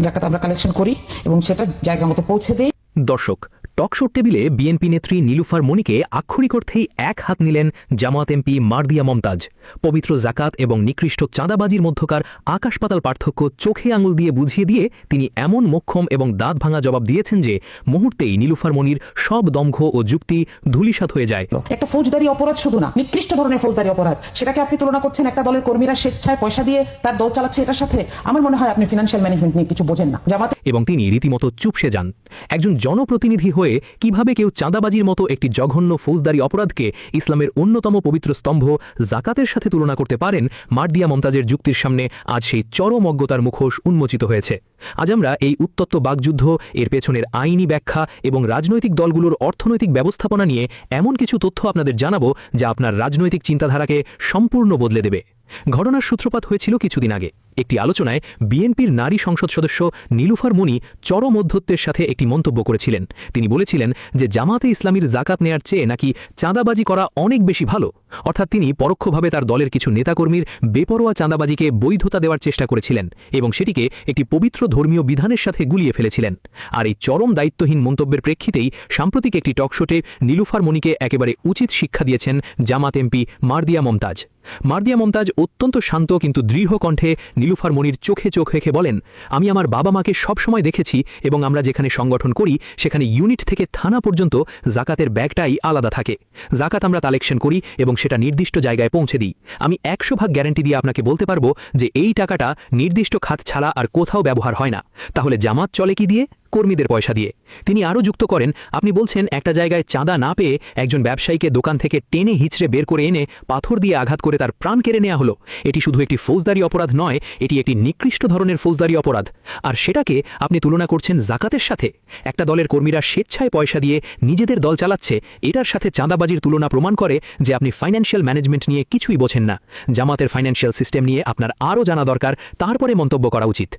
জাকাত আমরা কালেকশন করি এবং সেটা জায়গা মতো পৌঁছে দেই। দর্শক, টকশোর টেবিলে বিএনপি নেত্রী নীলুফার মনিকে আক্ষরিক অর্থেই এক হাত নিলেন জামায়াত এমপি মারদিয়া মমতাজ। পবিত্র জাকাত এবং নিকৃষ্ট চাঁদাবাজির মধ্যকার আকাশ পাতাল পার্থক্য চোখে আঙুল দিয়ে বুঝিয়ে দিয়ে তিনি এমন মোক্ষম এবং দাঁত ভাঙা জবাব দিয়েছেন যে মুহূর্তেই নীলুফার মনির সব দম্ভ ও যুক্তি ধূলিসাৎ হয়ে যায়। একটা ফৌজদারি অপরাধ শুধু না, নিকৃষ্ট ধরনের ফৌজদারি অপরাধ, সেটাকে আপনি তুলনা করছেন একটা দলের কর্মীরা স্বেচ্ছায় পয়সা দিয়ে তার দল চালাচ্ছে এটার সাথে। আমার মনে হয় আপনি ফিনান্সিয়াল ম্যানেজমেন্ট নিয়ে কিছু বোঝেন না। জামাত এবং তিনি রীতিমতো চুপসে যান। একজন জনপ্রতিনিধি হয়ে কিভাবে কেউ চাঁদাবাজির মতো একটি জঘন্য ফৌজদারি অপরাধকে ইসলামের অন্যতম পবিত্র স্তম্ভ জাকাতের সাথে তুলনা করতে পারেন, মারদিয়া মমতাজের যুক্তির সামনে আজ সেই চরম অজ্ঞতার মুখোশ উন্মোচিত হয়েছে। আজ আমরা এই উত্তপ্ত বাকযুদ্ধ, এর পেছনের আইনি ব্যাখ্যা এবং রাজনৈতিক দলগুলোর অর্থনৈতিক ব্যবস্থাপনা নিয়ে এমন কিছু তথ্য আপনাদের জানাবো যা আপনার রাজনৈতিক চিন্তাধারাকে সম্পূর্ণ বদলে দেবে। ঘটনার সূত্রপাত হয়েছিল কিছুদিন আগে। একটি আলোচনায় বিএনপির নারী সংসদ সদস্য নীলুফার মনি চরম অধ্যত্বের সাথে একটি মন্তব্য করেছিলেন। তিনি বলেছিলেন যে জামাতে ইসলামীর জাকাত নেয়ার চেয়ে নাকি চাঁদাবাজি করা অনেক বেশি ভালো। অর্থাৎ তিনি পরোক্ষভাবে তার দলের কিছু নেতাকর্মীর বেপরোয়া চাঁদাবাজিকে বৈধতা দেওয়ার চেষ্টা করেছিলেন এবং সেটিকে একটি পবিত্র ধর্মীয় বিধানের সাথে গুলিয়ে ফেলেছিলেন। আর এই চরম দায়িত্বহীন মন্তব্যের প্রেক্ষিতেই সাম্প্রতিক একটি টকশোতে নীলুফার মনিকে একেবারে উচিত শিক্ষা দিয়েছেন জামাত এমপি মারদিয়া মমতাজ। মারদিয়া মমতাজ অত্যন্ত শান্ত কিন্তু দৃঢ় কণ্ঠে নীলুফার মনির চোখে চোখ রেখে বলেন, আমি আমার বাবা মাকে সবসময় দেখেছি এবং আমরা যেখানে সংগঠন করি সেখানে ইউনিট থেকে থানা পর্যন্ত জাকাতের ব্যাগটাই আলাদা থাকে। জাকাত আমরা কালেকশন করি এবং সেটা নির্দিষ্ট জায়গায় পৌঁছে দিই। আমি 100% গ্যারান্টি দিয়ে আপনাকে বলতে পারবো যে এই টাকাটা নির্দিষ্ট খাত ছাড়া আর কোথাও ব্যবহার হয় না। তাহলে জামাত চলে কি দিয়ে? কর্মীদের পয়সা দিয়ে। তিনি আরও যুক্ত করেন, আপনি বলছেন একটা জায়গায় চাঁদা না পেয়ে একজন ব্যবসায়ীকে দোকান থেকে টেনে হিঁচড়ে বের করে এনে পাথর দিয়ে আঘাত করে তার প্রাণ কেড়ে নেওয়া হলো। এটি শুধু একটি ফৌজদারি অপরাধ নয়, এটি একটি নিকৃষ্ট ধরনের ফৌজদারি অপরাধ। আর সেটাকে আপনি তুলনা করছেন জাকাতের সাথে। একটা দলের কর্মীরা স্বেচ্ছায় পয়সা দিয়ে নিজেদের দল চালাচ্ছে, এটার সাথে চাঁদাবাজির তুলনা প্রমাণ করে যে আপনি ফাইন্যান্সিয়াল ম্যানেজমেন্ট নিয়ে কিছুই বোঝেন না। জামাতের ফাইন্যান্সিয়াল সিস্টেম নিয়ে আপনার আরও জানা দরকার, তারপরে মন্তব্য করা উচিত।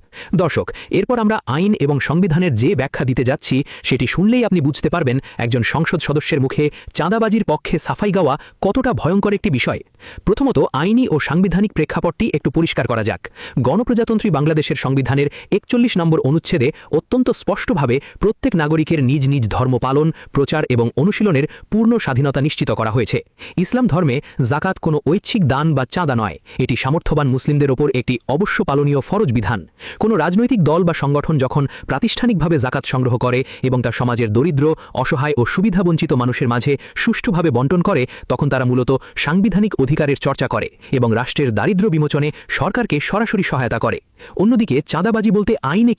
দর্শক, এরপর আমরা আইন এবং সংবিধানের যে ব্যাখ্যা দিতে যাচ্ছি সেটি শুনলেই আপনি বুঝতে পারবেন একজন সংসদ সদস্যের মুখে চাঁদাবাজির পক্ষে সাফাই গাওয়া কতটা ভয়ঙ্কর একটি বিষয়। প্রথমত আইনি ও সাংবিধানিক প্রেক্ষাপটটি একটু পরিষ্কার করা যাক। গণপ্রজাতন্ত্রী বাংলাদেশের সংবিধানের 41 নম্বর অনুচ্ছেদে অত্যন্ত স্পষ্টভাবে প্রত্যেক নাগরিকের নিজ নিজ ধর্ম পালন, প্রচার এবং অনুশীলনের পূর্ণ স্বাধীনতা নিশ্চিত করা হয়েছে। ইসলাম ধর্মে জাকাত কোনো ঐচ্ছিক দান বা চাঁদা নয়, এটি সামর্থ্যবান মুসলিমদের ওপর একটি অবশ্য পালনীয় ফরজ বিধান। কোনো রাজনৈতিক দল বা সংগঠন যখন প্রাতিষ্ঠানিকভাবে জাকাত সংগ্রহ করে এবং তা সমাজের দরিদ্র, অসহায় ও সুবিধাবঞ্চিত মানুষের মাঝে সুষ্ঠুভাবে বণ্টন করে, তখন তারা মূলত সাংবিধানিক অধিকারের চর্চা করে এবং রাষ্ট্রের দারিদ্র্য বিমোচনে সরকারকে সরাসরি সহায়তা করে। অন্যদিকে চাঁদাবাজি বলতে আইনে